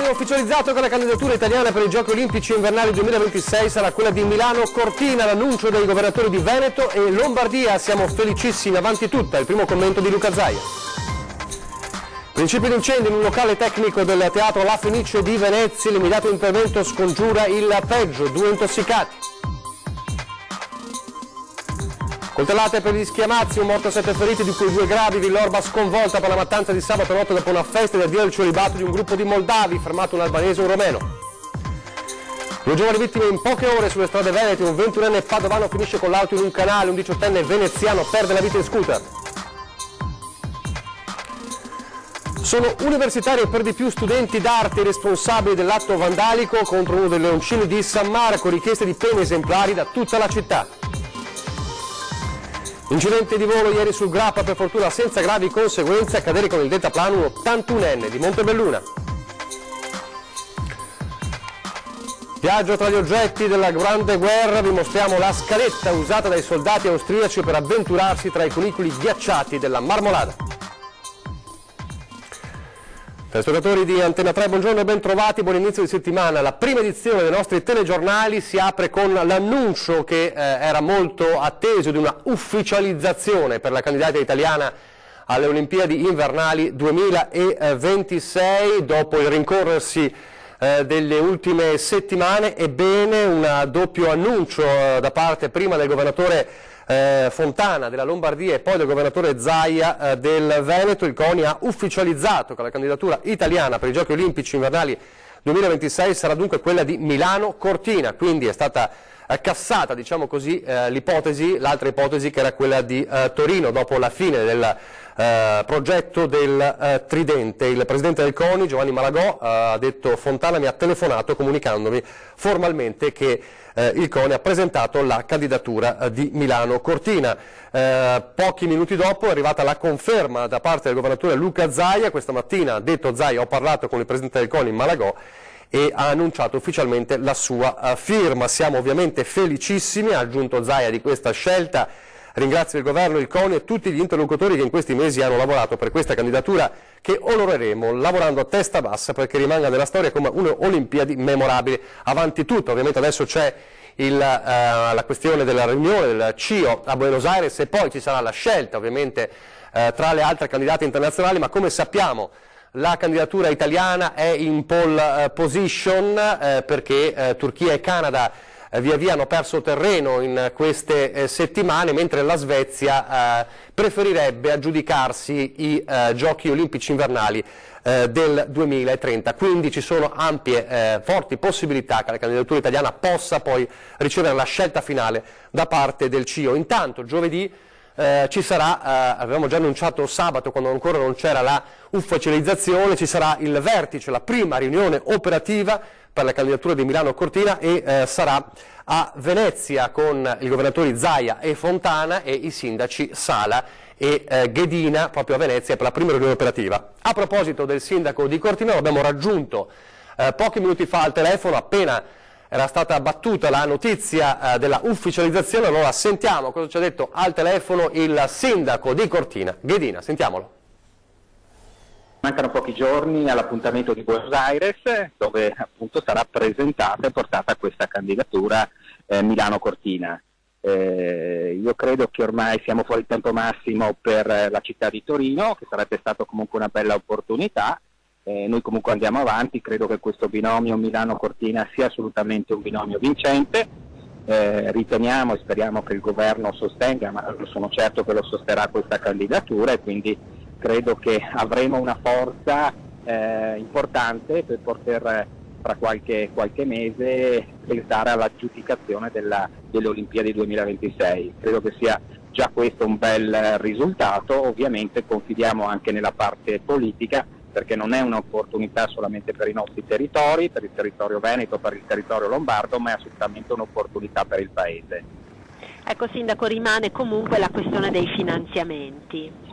Coni ha ufficializzato che la candidatura italiana per i Giochi Olimpici Invernali 2026 sarà quella di Milano Cortina, l'annuncio dei governatori di Veneto e Lombardia. Siamo felicissimi, avanti tutta. Il primo commento di Luca Zaia. Principio di incendio in un locale tecnico del teatro La Fenice di Venezia, l'immediato intervento scongiura il peggio, 2 intossicati. Coltellate per gli Schiamazzi, un morto e 7 feriti, di cui 2 gravi. Villorba sconvolta per la mattanza di sabato notte dopo una festa di addio al celibato di un gruppo di moldavi, fermato un albanese e un romeno. 2 giovani vittime in poche ore sulle strade venete, un 21enne padovano finisce con l'auto in un canale, un 18enne veneziano perde la vita in scooter. Sono universitari e per di più studenti d'arte responsabili dell'atto vandalico contro uno dei leoncini di San Marco, richieste di pene esemplari da tutta la città. Incidente di volo ieri sul Grappa, per fortuna senza gravi conseguenze, a cadere con il deltaplano un 81enne di Montebelluna. Viaggio tra gli oggetti della Grande Guerra, vi mostriamo la scaletta usata dai soldati austriaci per avventurarsi tra i cunicoli ghiacciati della Marmolada. Telespettatori di Antena 3, buongiorno e ben trovati, buon inizio di settimana. La prima edizione dei nostri telegiornali si apre con l'annuncio che era molto atteso di una ufficializzazione per la candidata italiana alle Olimpiadi Invernali 2026, dopo il rincorrersi delle ultime settimane. Ebbene, un doppio annuncio da parte prima del governatore Fontana della Lombardia e poi del governatore Zaia del Veneto. Il CONI ha ufficializzato che la candidatura italiana per i Giochi Olimpici Invernali 2026 sarà dunque quella di Milano Cortina, quindi è stata cassata, diciamo così, l'altra ipotesi che era quella di Torino dopo la fine del progetto del Tridente. Il presidente del CONI, Giovanni Malagò, ha detto: Fontana mi ha telefonato comunicandomi formalmente che il CONI ha presentato la candidatura di Milano Cortina. Pochi minuti dopo è arrivata la conferma da parte del governatore Luca Zaia. Questa mattina, ha detto Zaia, ho parlato con il presidente del CONI Malagò e ha annunciato ufficialmente la sua firma. Siamo ovviamente felicissimi, ha aggiunto Zaia, di questa scelta. Ringrazio il governo, il CONI e tutti gli interlocutori che in questi mesi hanno lavorato per questa candidatura, che onoreremo lavorando a testa bassa perché rimanga nella storia come un'Olimpiadi memorabile. Avanti tutto, ovviamente adesso c'è la questione della riunione del CIO a Buenos Aires e poi ci sarà la scelta ovviamente tra le altre candidate internazionali, ma come sappiamo la candidatura italiana è in pole position perché Turchia e Canada via via hanno perso terreno in queste settimane, mentre la Svezia preferirebbe aggiudicarsi i Giochi Olimpici Invernali del 2030. Quindi ci sono ampie, forti possibilità che la candidatura italiana possa poi ricevere la scelta finale da parte del CIO. Intanto giovedì ci sarà, avevamo già annunciato sabato quando ancora non c'era la ufficializzazione, ci sarà il vertice, la prima riunione operativa per la candidatura di Milano Cortina e sarà a Venezia con i governatori Zaia e Fontana e i sindaci Sala e Ghedina, proprio a Venezia per la prima riunione operativa. A proposito del sindaco di Cortina, lo abbiamo raggiunto pochi minuti fa al telefono, appena era stata battuta la notizia della ufficializzazione. Allora sentiamo cosa ci ha detto al telefono il sindaco di Cortina, Ghedina. Sentiamolo. Mancano pochi giorni all'appuntamento di Buenos Aires, dove appunto sarà presentata e portata questa candidatura Milano Cortina. Io credo che ormai siamo fuori tempo massimo per la città di Torino, che sarebbe stata comunque una bella opportunità. Noi comunque andiamo avanti, credo che questo binomio Milano-Cortina sia assolutamente un binomio vincente. Riteniamo e speriamo che il governo sostenga, ma sono certo che lo sosterrà questa candidatura, e quindi credo che avremo una forza importante per poter fra qualche mese pensare all'aggiudicazione delle Olimpiadi 2026. Credo che sia già questo un bel risultato. Ovviamente confidiamo anche nella parte politica, perché non è un'opportunità solamente per i nostri territori, per il territorio veneto, per il territorio lombardo, ma è assolutamente un'opportunità per il Paese. Ecco Sindaco, rimane comunque la questione dei finanziamenti.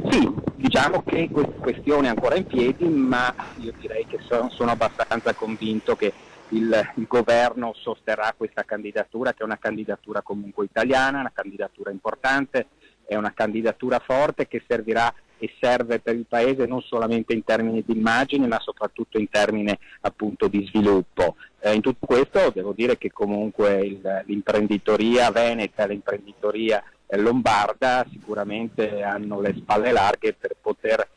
Sì, diciamo che questa questione è ancora in piedi, ma io direi che sono abbastanza convinto che il governo sosterrà questa candidatura, che è una candidatura comunque italiana, una candidatura importante, è una candidatura forte che servirà e serve per il Paese non solamente in termini di immagine ma soprattutto in termini appunto di sviluppo. In tutto questo devo dire che comunque l'imprenditoria veneta e l'imprenditoria lombarda sicuramente hanno le spalle larghe per poter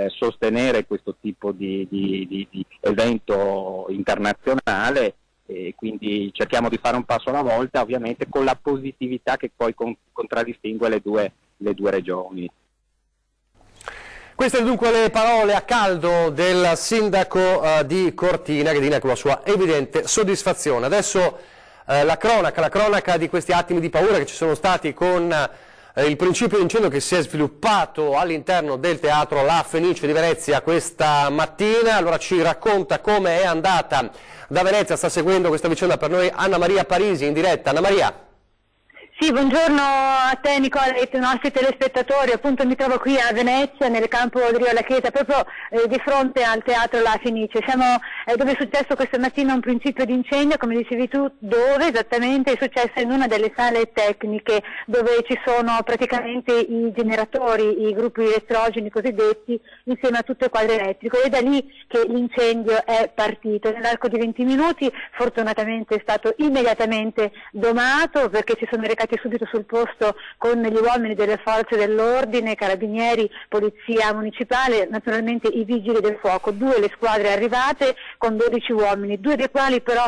sostenere questo tipo di evento internazionale, e quindi cerchiamo di fare un passo alla volta, ovviamente con la positività che poi contraddistingue le due regioni. Queste dunque le parole a caldo del sindaco di Cortina, che dice con la sua evidente soddisfazione. Adesso la cronaca di questi attimi di paura che ci sono stati con il principio di incendio che si è sviluppato all'interno del teatro La Fenice di Venezia questa mattina. Allora ci racconta come è andata da Venezia, sta seguendo questa vicenda per noi Anna Maria Parisi in diretta. Anna Maria. Sì, buongiorno a te Nicola e ai nostri telespettatori. Appunto mi trovo qui a Venezia, nel campo di Rio La Chiesa, proprio di fronte al teatro La Fenice. Siamo dove è successo questa mattina un principio di incendio, come dicevi tu, dove esattamente è successo in una delle sale tecniche, dove ci sono praticamente i generatori, i gruppi elettrogeni cosiddetti, insieme a tutto il quadro elettrico. È da lì che l'incendio è partito. Nell'arco di 20 minuti fortunatamente è stato immediatamente domato, perché ci sono recati subito sul posto con gli uomini delle forze dell'ordine, carabinieri, polizia municipale, naturalmente i vigili del fuoco. 2 le squadre arrivate con 12 uomini, 2 dei quali però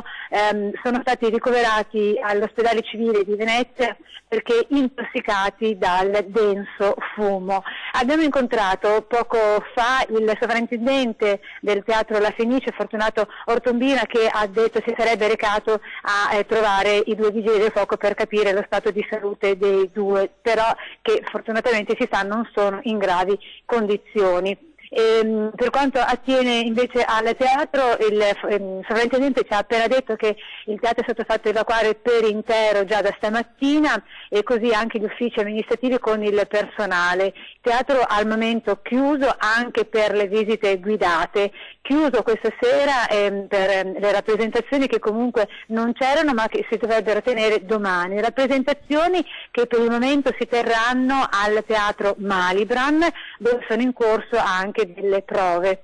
sono stati ricoverati all'ospedale civile di Venezia perché intossicati dal denso fumo. Abbiamo incontrato poco fa il sovrintendente del teatro La Fenice, Fortunato Ortombina, che ha detto si sarebbe recato a trovare i 2 vigili del fuoco per capire lo stato di salute dei 2, però che fortunatamente si sa non sono in gravi condizioni. Per quanto attiene invece al teatro, il sovrintendente ci ha appena detto che il teatro è stato fatto evacuare per intero già da stamattina, e così anche gli uffici amministrativi con il personale. Il teatro al momento chiuso anche per le visite guidate, chiuso questa sera per le rappresentazioni che comunque non c'erano ma che si dovrebbero tenere domani, rappresentazioni che per il momento si terranno al teatro Malibran, dove sono in corso anche delle prove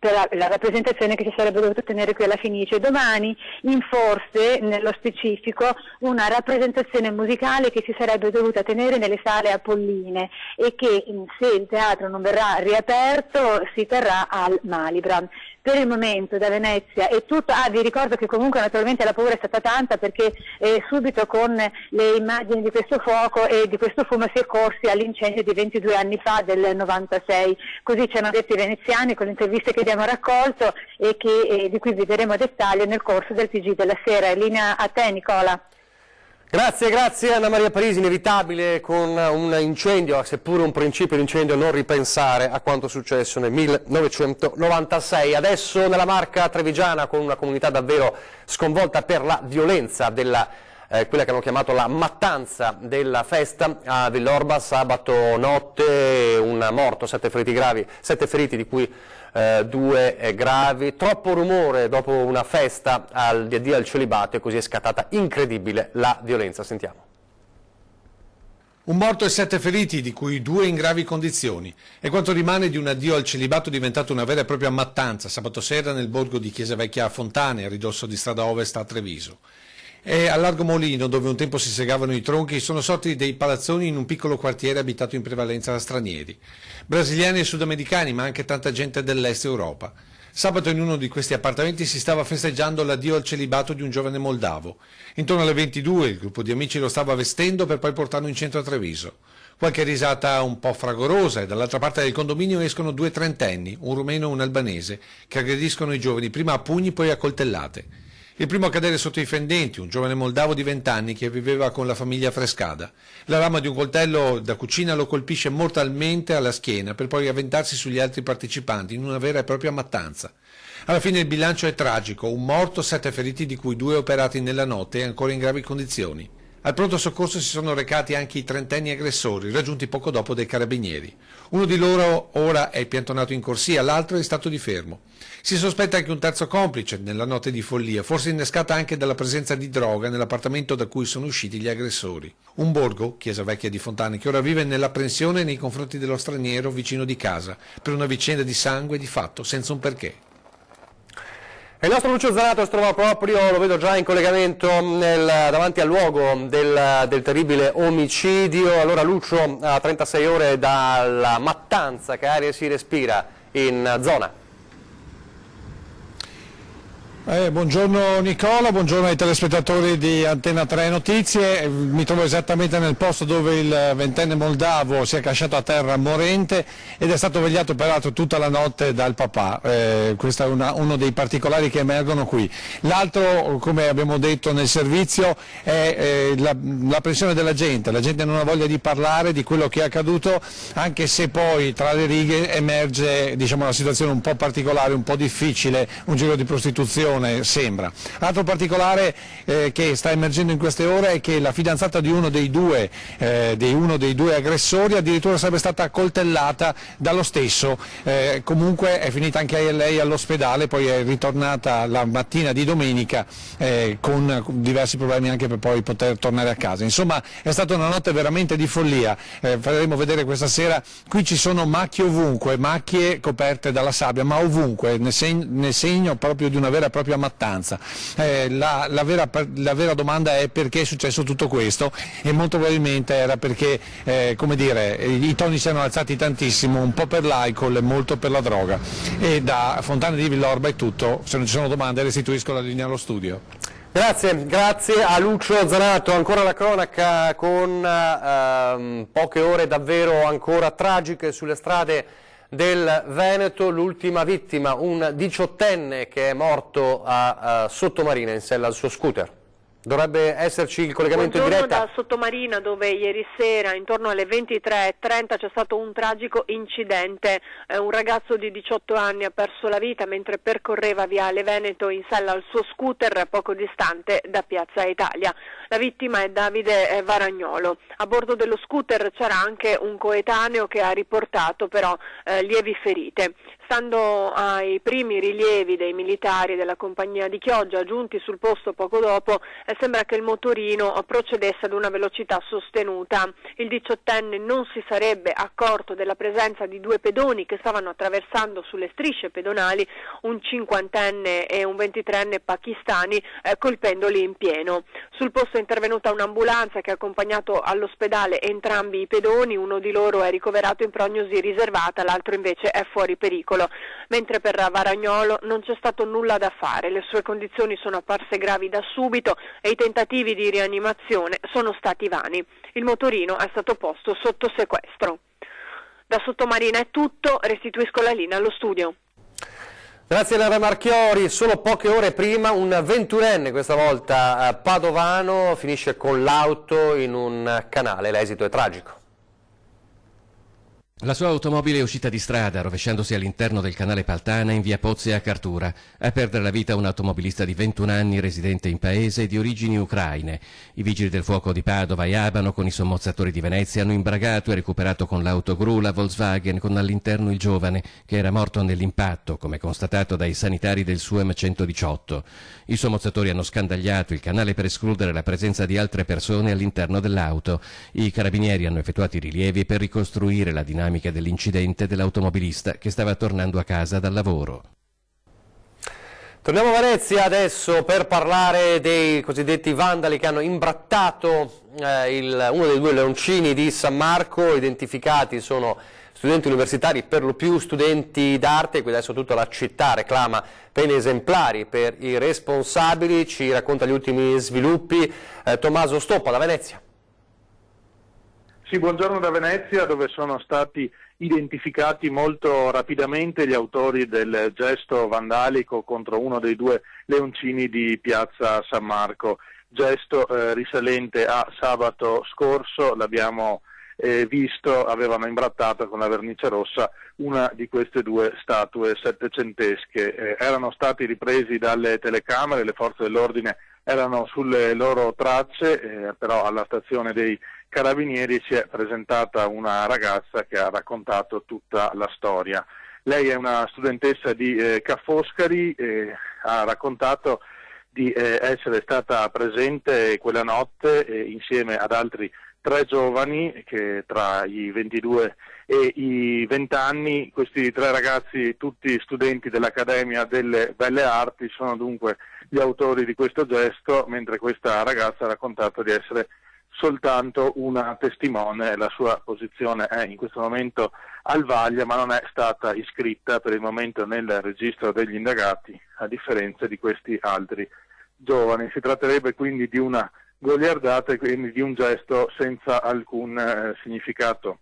per la rappresentazione che si sarebbe dovuto tenere qui alla Fenice. Domani in forse, nello specifico, una rappresentazione musicale che si sarebbe dovuta tenere nelle sale apolline e che, se il teatro non verrà riaperto, si terrà al Malibran. Per il momento da Venezia è tutto. Vi ricordo che comunque naturalmente la paura è stata tanta, perché subito con le immagini di questo fuoco e di questo fumo si è corsi all'incendio di 22 anni fa, del 96. Così ci hanno detto i veneziani con le interviste che abbiamo raccolto e che, di cui vedremo a dettaglio nel corso del TG della sera. In linea a te Nicola. Grazie Anna Maria Parisi. Inevitabile con un incendio, seppure un principio di incendio, non ripensare a quanto è successo nel 1996. Adesso nella Marca trevigiana, con una comunità davvero sconvolta per la violenza della quella che hanno chiamato la mattanza della festa a Villorba sabato notte, un morto, 7 feriti gravi, 7 feriti di cui 2 gravi. Troppo rumore dopo una festa di addio al celibato, e così è scattata incredibile la violenza. Sentiamo. Un morto e 7 feriti, di cui 2 in gravi condizioni. È quanto rimane di un addio al celibato diventato una vera e propria mattanza sabato sera nel borgo di Chiesa Vecchia a Fontane, a ridosso di strada ovest a Treviso. E a Largo Molino, dove un tempo si segavano i tronchi, sono sorti dei palazzoni in un piccolo quartiere abitato in prevalenza da stranieri, brasiliani e sudamericani, ma anche tanta gente dell'est Europa. Sabato in uno di questi appartamenti si stava festeggiando l'addio al celibato di un giovane moldavo. Intorno alle 22 il gruppo di amici lo stava vestendo per poi portarlo in centro a Treviso. Qualche risata un po' fragorosa, e dall'altra parte del condominio escono 2 trentenni, un rumeno e un albanese, che aggrediscono i giovani prima a pugni poi a coltellate. Il primo a cadere sotto i fendenti, un giovane moldavo di 20 anni che viveva con la famiglia a Frescada. La lama di un coltello da cucina lo colpisce mortalmente alla schiena per poi avventarsi sugli altri partecipanti in una vera e propria mattanza. Alla fine il bilancio è tragico, un morto, 7 feriti di cui 2 operati nella notte e ancora in gravi condizioni. Al pronto soccorso si sono recati anche i trentenni aggressori, raggiunti poco dopo dai carabinieri. Uno di loro ora è piantonato in corsia, l'altro è in stato di fermo. Si sospetta anche un terzo complice nella notte di follia, forse innescata anche dalla presenza di droga nell'appartamento da cui sono usciti gli aggressori. Un borgo, Chiesa Vecchia di Fontane, che ora vive nell'apprensione nei confronti dello straniero vicino di casa, per una vicenda di sangue di fatto, senza un perché. Il nostro Lucio Zanato si trova proprio, lo vedo già in collegamento davanti al luogo del terribile omicidio. Allora Lucio, a 36 ore dalla mattanza, che aria si respira in zona? Buongiorno Nicola, buongiorno ai telespettatori di Antena 3 Notizie. Mi trovo esattamente nel posto dove il ventenne moldavo si è cacciato a terra morente ed è stato vegliato peraltro tutta la notte dal papà. Questo è uno dei particolari che emergono qui. L'altro, come abbiamo detto nel servizio, è la pressione della gente. La gente non ha voglia di parlare di quello che è accaduto, anche se poi tra le righe emerge, diciamo, una situazione un po' particolare, un po' difficile, un giro di prostituzione sembra. Altro particolare che sta emergendo in queste ore è che la fidanzata di uno dei due aggressori addirittura sarebbe stata accoltellata dallo stesso, comunque è finita anche lei all'ospedale, poi è ritornata la mattina di domenica con diversi problemi anche per poi poter tornare a casa. Insomma, è stata una notte veramente di follia. Faremo vedere questa sera, qui ci sono macchie ovunque, macchie coperte dalla sabbia, ma ovunque, nel segno proprio di una vera e propria mattanza. La vera domanda è perché è successo tutto questo, e molto probabilmente era perché come dire, i toni si erano alzati tantissimo, un po' per l'alcol e molto per la droga. E da Fontane di Villorba è tutto, se non ci sono domande restituisco la linea allo studio. Grazie a Lucio Zanato. Ancora la cronaca con poche ore davvero ancora tragiche sulle strade del Veneto. L'ultima vittima, un 18enne che è morto a Sottomarina in sella al suo scooter. Dovrebbe esserci il collegamento in diretta. Da Sottomarina, dove ieri sera intorno alle 23:30 c'è stato un tragico incidente. Un ragazzo di 18 anni ha perso la vita mentre percorreva Viale Veneto in sella al suo scooter poco distante da Piazza Italia. La vittima è Davide Varagnolo. A bordo dello scooter c'era anche un coetaneo che ha riportato però lievi ferite. Stando ai primi rilievi dei militari della compagnia di Chioggia giunti sul posto poco dopo, sembra che il motorino procedesse ad una velocità sostenuta. Il 18enne non si sarebbe accorto della presenza di due pedoni che stavano attraversando sulle strisce pedonali, un 50enne e un 23enne pakistani, colpendoli in pieno. Sul posto è intervenuta un'ambulanza che ha accompagnato all'ospedale entrambi i pedoni, uno di loro è ricoverato in prognosi riservata, l'altro invece è fuori pericolo. Mentre per Varagnolo non c'è stato nulla da fare, le sue condizioni sono apparse gravi da subito e i tentativi di rianimazione sono stati vani. Il motorino è stato posto sotto sequestro. Da Sottomarina è tutto, restituisco la linea allo studio. Grazie Lara Marchiori. Solo poche ore prima un 21enne, questa volta padovano, finisce con l'auto in un canale, l'esito è tragico. La sua automobile è uscita di strada, rovesciandosi all'interno del canale Paltana in via Pozze a Cartura. A perdere la vita un automobilista di 21 anni residente in paese e di origini ucraine. I vigili del fuoco di Padova e Abano con i sommozzatori di Venezia hanno imbragato e recuperato con l'autogru la Volkswagen con all'interno il giovane che era morto nell'impatto, come constatato dai sanitari del SUEM 118. I sommozzatori hanno scandagliato il canale per escludere la presenza di altre persone all'interno dell'auto. I carabinieri hanno effettuato i rilievi per ricostruire la dinamica dell'incidente dell'automobilista che stava tornando a casa dal lavoro. Torniamo a Venezia adesso per parlare dei cosiddetti vandali che hanno imbrattato uno dei due leoncini di San Marco. Identificati sono studenti universitari, per lo più studenti d'arte, qui adesso tutta la città reclama pene esemplari per i responsabili. Ci racconta gli ultimi sviluppi Tommaso Stoppa da Venezia. Sì, buongiorno da Venezia, dove sono stati identificati molto rapidamente gli autori del gesto vandalico contro uno dei due leoncini di piazza San Marco. Gesto risalente a sabato scorso, l'abbiamo visto, avevano imbrattato con la vernice rossa una di queste due statue settecentesche. Erano stati ripresi dalle telecamere, le forze dell'ordine erano sulle loro tracce, però alla stazione dei Carabinieri si è presentata una ragazza che ha raccontato tutta la storia. Lei è una studentessa di Ca' Foscari e ha raccontato di essere stata presente quella notte insieme ad altri 3 giovani che tra i 22 e i 20 anni, questi 3 ragazzi, tutti studenti dell'Accademia delle Belle Arti, sono dunque gli autori di questo gesto, mentre questa ragazza ha raccontato di essere soltanto una testimone. La sua posizione è in questo momento al vaglio, ma non è stata iscritta per il momento nel registro degli indagati, a differenza di questi altri giovani. Si tratterebbe quindi di una goliardata e quindi di un gesto senza alcun significato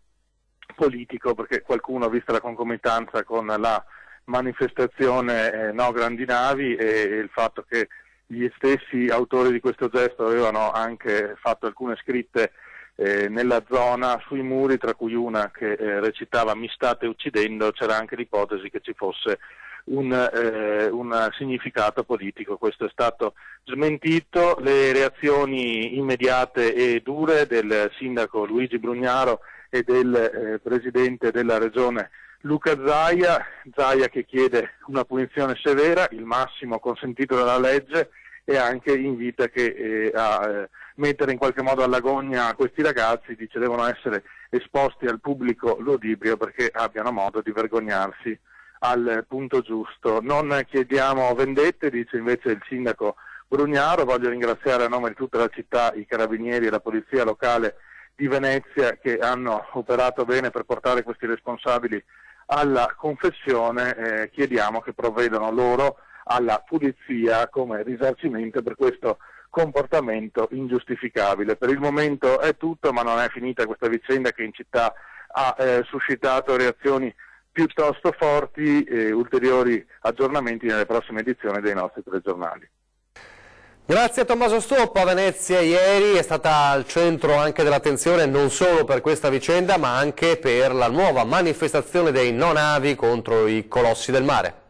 politico, perché qualcuno, vista la concomitanza con la manifestazione No Grandi Navi e il fatto che gli stessi autori di questo gesto avevano anche fatto alcune scritte nella zona sui muri, tra cui una che recitava "mi state uccidendo", c'era anche l'ipotesi che ci fosse un significato politico. Questo è stato smentito. Le reazioni immediate e dure del sindaco Luigi Brugnaro e del presidente della regione Luca Zaia che chiede una punizione severa, il massimo consentito dalla legge, e anche invita a mettere in qualche modo all'agonia questi ragazzi, dice devono essere esposti al pubblico ludibrio perché abbiano modo di vergognarsi al punto giusto. Non chiediamo vendette, dice invece il sindaco Brugnaro. Voglio ringraziare a nome di tutta la città i carabinieri e la polizia locale di Venezia che hanno operato bene per portare questi responsabili alla confessione. Chiediamo che provvedano loro alla pulizia come risarcimento per questo comportamento ingiustificabile. Per il momento è tutto, ma non è finita questa vicenda che in città ha suscitato reazioni piuttosto forti e ulteriori aggiornamenti nelle prossime edizioni dei nostri telegiornali. Grazie a Tommaso Stoppa. Venezia ieri è stata al centro anche dell'attenzione non solo per questa vicenda ma anche per la nuova manifestazione dei no navi contro i colossi del mare.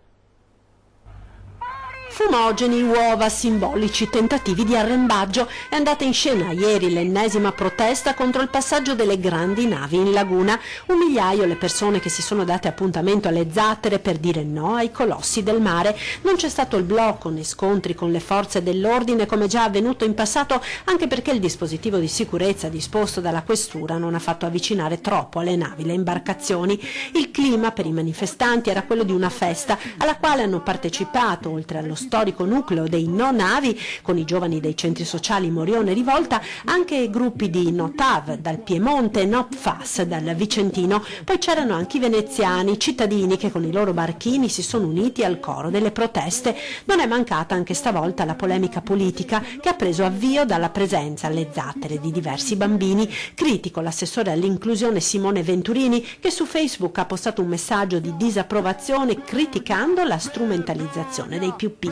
Fumogeni, uova, simbolici tentativi di arrembaggio. È andata in scena ieri l'ennesima protesta contro il passaggio delle grandi navi in laguna. 1 migliaio le persone che si sono date appuntamento alle zattere per dire no ai colossi del mare. Non c'è stato il blocco né scontri con le forze dell'ordine come già avvenuto in passato, anche perché il dispositivo di sicurezza disposto dalla questura non ha fatto avvicinare troppo alle navi le imbarcazioni. Il clima per i manifestanti era quello di una festa alla quale hanno partecipato, oltre allo storico nucleo dei no navi con i giovani dei centri sociali Morione e Rivolta, anche gruppi di Notav dal Piemonte e Nopfas dal Vicentino. Poi c'erano anche i veneziani, cittadini che con i loro barchini si sono uniti al coro delle proteste. Non è mancata anche stavolta la polemica politica che ha preso avvio dalla presenza alle zattere di diversi bambini. Critico l'assessore all'inclusione Simone Venturini, che su Facebook ha postato un messaggio di disapprovazione criticando la strumentalizzazione dei più piccoli.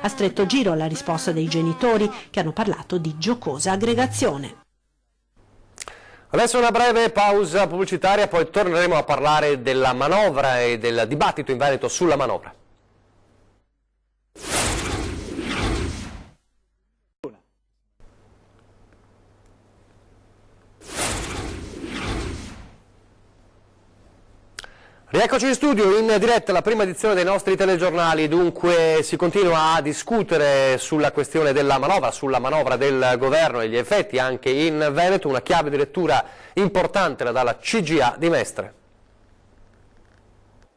A stretto giro la risposta dei genitori, che hanno parlato di giocosa aggregazione. Adesso una breve pausa pubblicitaria, poi torneremo a parlare della manovra e del dibattito in Veneto sulla manovra. Rieccoci in studio, in diretta la prima edizione dei nostri telegiornali. Dunque si continua a discutere sulla questione della manovra, sulla manovra del governo e gli effetti anche in Veneto. Una chiave di lettura importante la dà la CGA di Mestre.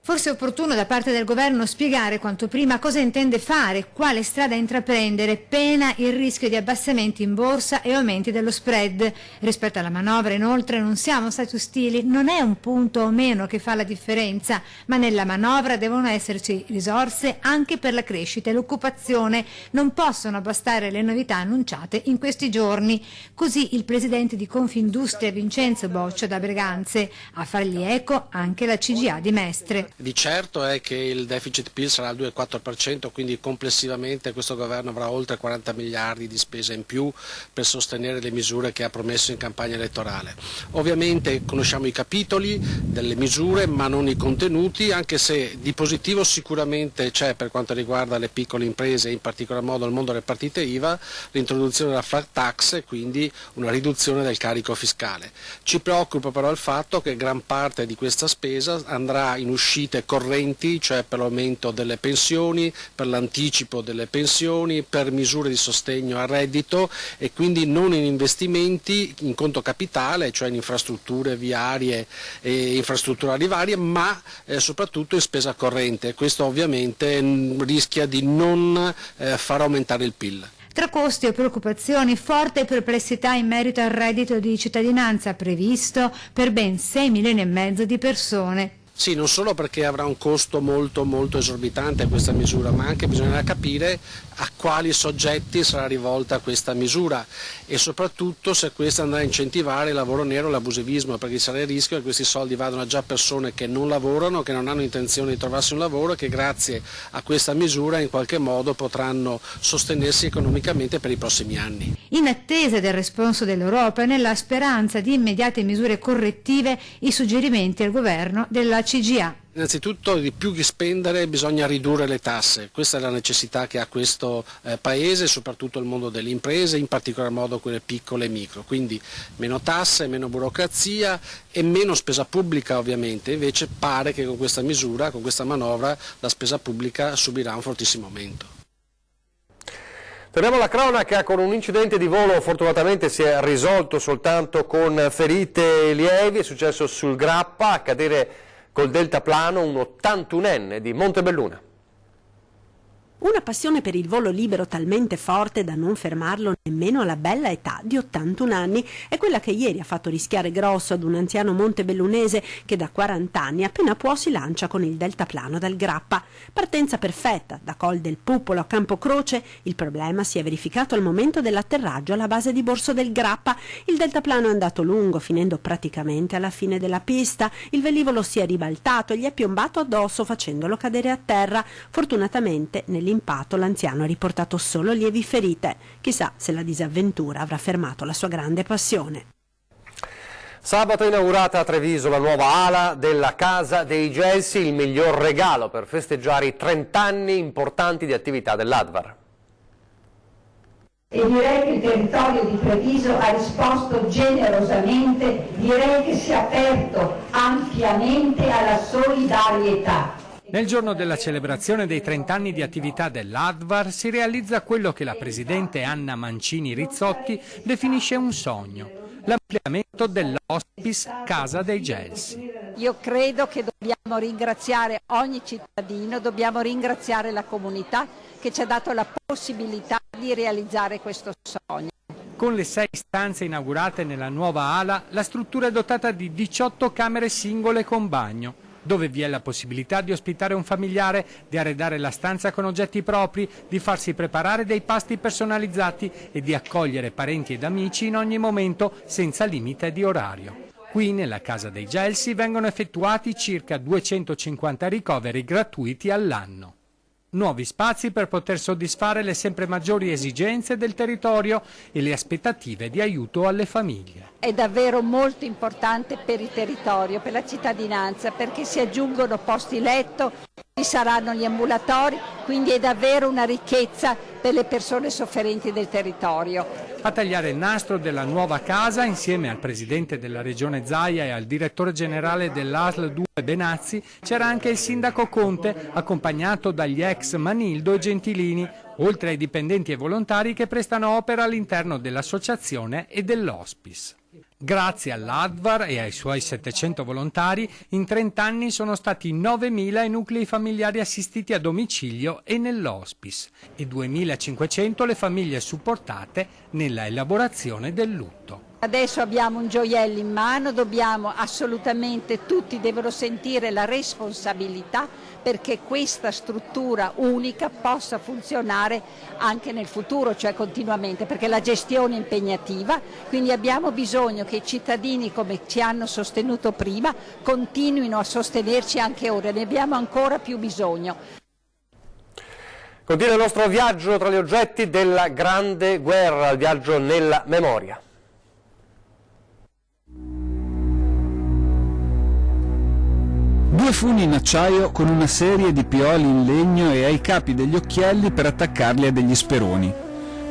Forse è opportuno da parte del governo spiegare quanto prima cosa intende fare, quale strada intraprendere, pena il rischio di abbassamenti in borsa e aumenti dello spread. Rispetto alla manovra, inoltre, non siamo stati ostili, non è un punto o meno che fa la differenza, ma nella manovra devono esserci risorse anche per la crescita e l'occupazione. Non possono bastare le novità annunciate in questi giorni. Così il presidente di Confindustria Vincenzo Boccia da Breganze, a fargli eco anche la CGA di Mestre. Di certo è che il deficit PIL sarà al 2,4%, quindi complessivamente questo governo avrà oltre 40 miliardi di spese in più per sostenere le misure che ha promesso in campagna elettorale. Ovviamente conosciamo i capitoli delle misure ma non i contenuti, anche se di positivo sicuramente c'è per quanto riguarda le piccole imprese e in particolar modo il mondo delle partite IVA, l'introduzione della flat tax e quindi una riduzione del carico fiscale. Ci preoccupa però il fatto che gran parte di questa spesa andrà in uscita correnti, cioè per l'aumento delle pensioni, per l'anticipo delle pensioni, per misure di sostegno al reddito e quindi non in investimenti in conto capitale, cioè in infrastrutture viarie e infrastrutturali varie, ma soprattutto in spesa corrente. Questo ovviamente rischia di non far aumentare il PIL. Tra costi e preoccupazioni, forte perplessità in merito al reddito di cittadinanza previsto per ben 6 milioni e mezzo di persone. Sì, non solo perché avrà un costo molto esorbitante questa misura, ma anche bisognerà capire a quali soggetti sarà rivolta questa misura e soprattutto se questa andrà a incentivare il lavoro nero e l'abusivismo, perché sarà il rischio che questi soldi vadano a già persone che non lavorano, che non hanno intenzione di trovarsi un lavoro e che grazie a questa misura in qualche modo potranno sostenersi economicamente per i prossimi anni. In attesa del responso dell'Europa e nella speranza di immediate misure correttive, i suggerimenti al governo della CGA. Innanzitutto, di più che spendere bisogna ridurre le tasse, questa è la necessità che ha questo Paese, soprattutto il mondo delle imprese, in particolar modo quelle piccole e micro, quindi meno tasse, meno burocrazia e meno spesa pubblica ovviamente, invece pare che con questa misura, con questa manovra, la spesa pubblica subirà un fortissimo aumento. Torniamo alla cronaca con un incidente di volo, fortunatamente si è risolto soltanto con ferite lievi, è successo sul Grappa, a cadere col deltaplano un 81enne di Montebelluna. Una passione per il volo libero talmente forte da non fermarlo nemmeno alla bella età di 81 anni è quella che ieri ha fatto rischiare grosso ad un anziano montebellunese che da 40 anni appena può si lancia con il deltaplano dal Grappa. Partenza perfetta da Col del Pupolo a Campocroce, il problema si è verificato al momento dell'atterraggio alla base di Borso del Grappa. Il deltaplano è andato lungo, finendo praticamente alla fine della pista. Il velivolo si è ribaltato e gli è piombato addosso facendolo cadere a terra. Fortunatamente nell'impatto l'anziano ha riportato solo lievi ferite. Chissà se la disavventura avrà fermato la sua grande passione. Sabato è inaugurata a Treviso la nuova ala della Casa dei Gelsi, il miglior regalo per festeggiare i 30 anni importanti di attività dell'Advar. E direi che il territorio di Treviso ha risposto generosamente, direi che si è aperto ampiamente alla solidarietà. Nel giorno della celebrazione dei 30 anni di attività dell'Advar si realizza quello che la presidente Anna Mancini Rizzotti definisce un sogno, l'ampliamento dell'hospice Casa dei Gelsi. Io credo che dobbiamo ringraziare ogni cittadino, dobbiamo ringraziare la comunità che ci ha dato la possibilità di realizzare questo sogno. Con le 6 stanze inaugurate nella nuova ala, la struttura è dotata di 18 camere singole con bagno, dove vi è la possibilità di ospitare un familiare, di arredare la stanza con oggetti propri, di farsi preparare dei pasti personalizzati e di accogliere parenti ed amici in ogni momento senza limite di orario. Qui nella Casa dei Gelsi vengono effettuati circa 250 ricoveri gratuiti all'anno. Nuovi spazi per poter soddisfare le sempre maggiori esigenze del territorio e le aspettative di aiuto alle famiglie. È davvero molto importante per il territorio, per la cittadinanza, perché si aggiungono posti letto, ci saranno gli ambulatori, quindi è davvero una ricchezza per le persone sofferenti del territorio. A tagliare il nastro della nuova casa, insieme al presidente della regione Zaia e al direttore generale dell'ASL 2 Benazzi, c'era anche il sindaco Conte, accompagnato dagli ex Manildo e Gentilini, oltre ai dipendenti e volontari che prestano opera all'interno dell'associazione e dell'hospice. Grazie all'Advar e ai suoi 700 volontari, in 30 anni sono stati 9.000 i nuclei familiari assistiti a domicilio e nell'hospice e 2.500 le famiglie supportate nella elaborazione del lutto. Adesso abbiamo un gioiello in mano, dobbiamo assolutamente, tutti devono sentire la responsabilità perché questa struttura unica possa funzionare anche nel futuro, cioè continuamente, perché la gestione è impegnativa, quindi abbiamo bisogno che i cittadini, come ci hanno sostenuto prima, continuino a sostenerci anche ora, ne abbiamo ancora più bisogno. Continua il nostro viaggio tra gli oggetti della Grande Guerra, il viaggio nella memoria. Due funi in acciaio con una serie di pioli in legno e ai capi degli occhielli per attaccarli a degli speroni.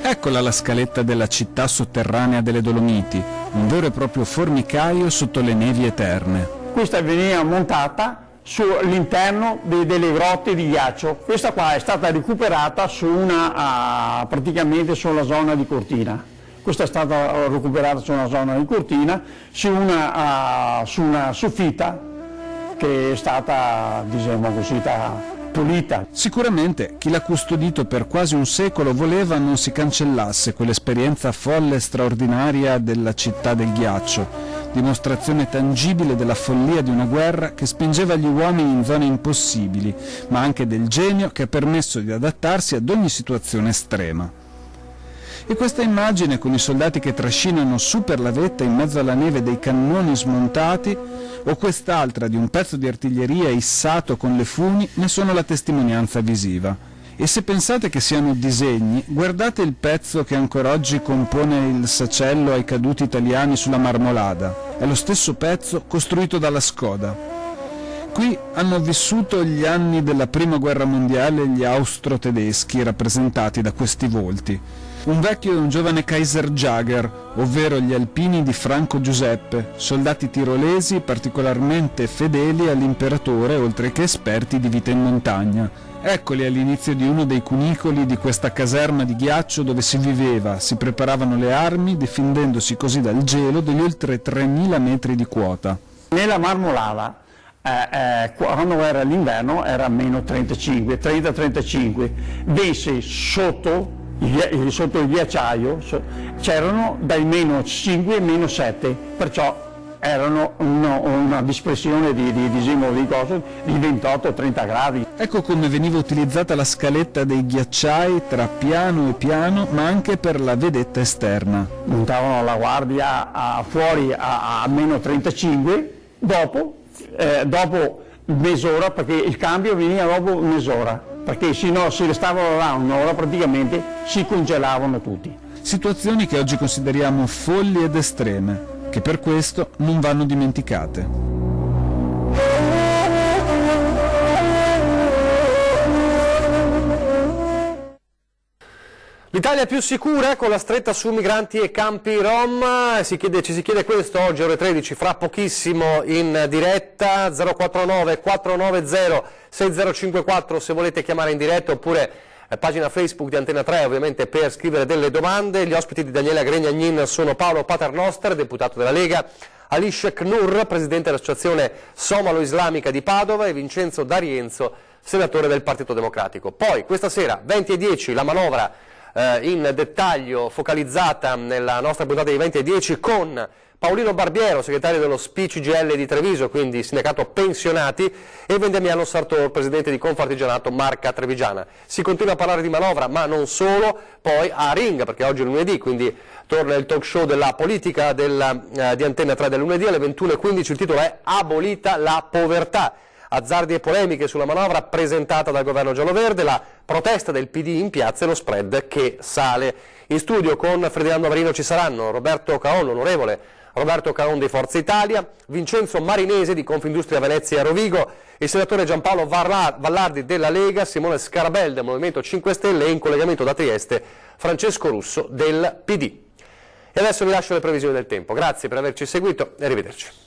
Eccola la scaletta della città sotterranea delle Dolomiti, un vero e proprio formicaio sotto le nevi eterne. Questa veniva montata sull'interno delle grotte di ghiaccio. Questa qua è stata recuperata praticamente sulla zona di Cortina. Questa è stata recuperata su una zona di Cortina, su una soffitta che è stata, diciamo così, pulita. Sicuramente chi l'ha custodito per quasi un secolo voleva non si cancellasse quell'esperienza folle e straordinaria della città del ghiaccio, dimostrazione tangibile della follia di una guerra che spingeva gli uomini in zone impossibili, ma anche del genio che ha permesso di adattarsi ad ogni situazione estrema. E questa immagine con i soldati che trascinano su per la vetta in mezzo alla neve dei cannoni smontati, o quest'altra di un pezzo di artiglieria issato con le funi, ne sono la testimonianza visiva. E se pensate che siano disegni, guardate il pezzo che ancora oggi compone il sacello ai caduti italiani sulla Marmolada. È lo stesso pezzo costruito dalla Skoda. Qui hanno vissuto gli anni della Prima Guerra Mondiale gli austro-tedeschi rappresentati da questi volti. Un vecchio e un giovane Kaiserjäger, ovvero gli alpini di Franco Giuseppe, soldati tirolesi particolarmente fedeli all'imperatore oltre che esperti di vita in montagna. Eccoli all'inizio di uno dei cunicoli di questa caserma di ghiaccio dove si viveva, si preparavano le armi, difendendosi così dal gelo degli oltre 3000 metri di quota. Nella Marmolada, quando era l'inverno, era meno 30-35, invece sotto il ghiacciaio c'erano dai meno 5 e meno 7, perciò erano una dispersione di 28-30 gradi. Ecco come veniva utilizzata la scaletta dei ghiacciai tra piano e piano, ma anche per la vedetta esterna. Montavano la guardia fuori a meno 35, dopo mezz'ora, perché il cambio veniva dopo mezz'ora, perché se no si restavano là un'ora praticamente si congelavano tutti. Situazioni che oggi consideriamo folli ed estreme, che per questo non vanno dimenticate. L'Italia più sicura con la stretta su migranti e campi Rom, ci si chiede questo oggi ore 13, fra pochissimo in diretta, 049 490 6054 se volete chiamare in diretta, oppure pagina Facebook di Antena 3 ovviamente per scrivere delle domande. Gli ospiti di Daniela Gregnagnin sono Paolo Paternoster, deputato della Lega, Alice Knur, presidente dell'associazione somalo-islamica di Padova, e Vincenzo D'Arienzo, senatore del Partito Democratico. Poi questa sera 20:10 la manovra in dettaglio focalizzata nella nostra puntata di 20:10 con Paolino Barbiero, segretario dello SPI-CGIL di Treviso, quindi sindacato pensionati, e Vendemiano Sartor, presidente di Confartigianato Marca Trevigiana. Si continua a parlare di manovra, ma non solo, poi a Ring, perché oggi è lunedì, quindi torna il talk show della politica di Antena 3 del lunedì alle 21:15, il titolo è Abolita la povertà. Azzardi e polemiche sulla manovra presentata dal governo giallo-verde, la protesta del PD in piazza e lo spread che sale. In studio con Ferdinando Marino ci saranno Roberto Caon, l'onorevole Roberto Caon di Forza Italia, Vincenzo Marinese di Confindustria Venezia Rovigo, il senatore Giampaolo Vallardi della Lega, Simone Scarabel del Movimento 5 Stelle e in collegamento da Trieste Francesco Russo del PD. E adesso vi lascio le previsioni del tempo. Grazie per averci seguito e arrivederci.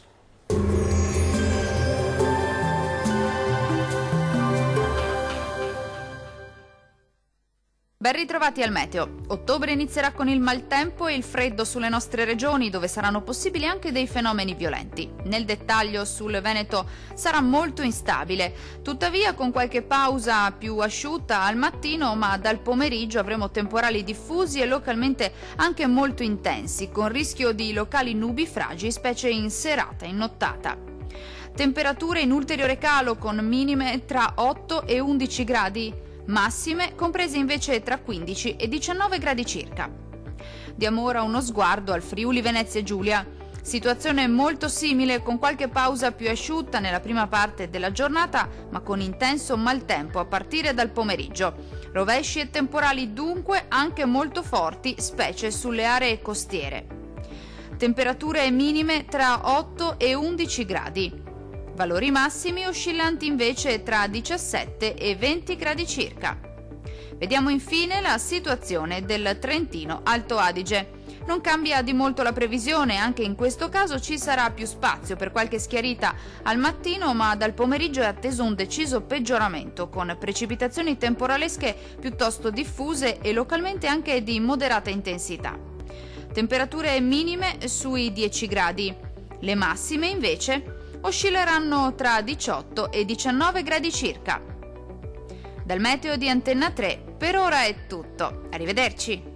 Ben ritrovati al meteo. Ottobre inizierà con il maltempo e il freddo sulle nostre regioni, dove saranno possibili anche dei fenomeni violenti. Nel dettaglio, sul Veneto sarà molto instabile, tuttavia con qualche pausa più asciutta al mattino, ma dal pomeriggio avremo temporali diffusi e localmente anche molto intensi, con rischio di locali nubifragi, specie in serata e in nottata. Temperature in ulteriore calo, con minime tra 8 e 11 gradi, massime comprese invece tra 15 e 19 gradi circa. Diamo ora uno sguardo al Friuli Venezia Giulia. Situazione molto simile, con qualche pausa più asciutta nella prima parte della giornata, ma con intenso maltempo a partire dal pomeriggio. Rovesci e temporali dunque anche molto forti, specie sulle aree costiere. Temperature minime tra 8 e 11 gradi. Valori massimi oscillanti invece tra 17 e 20 gradi circa. Vediamo infine la situazione del Trentino Alto Adige. Non cambia di molto la previsione, anche in questo caso ci sarà più spazio per qualche schiarita al mattino, ma dal pomeriggio è atteso un deciso peggioramento, con precipitazioni temporalesche piuttosto diffuse e localmente anche di moderata intensità. Temperature minime sui 10 gradi. Le massime invece oscilleranno tra 18 e 19 gradi circa. Dal meteo di Antenna 3 per ora è tutto. Arrivederci.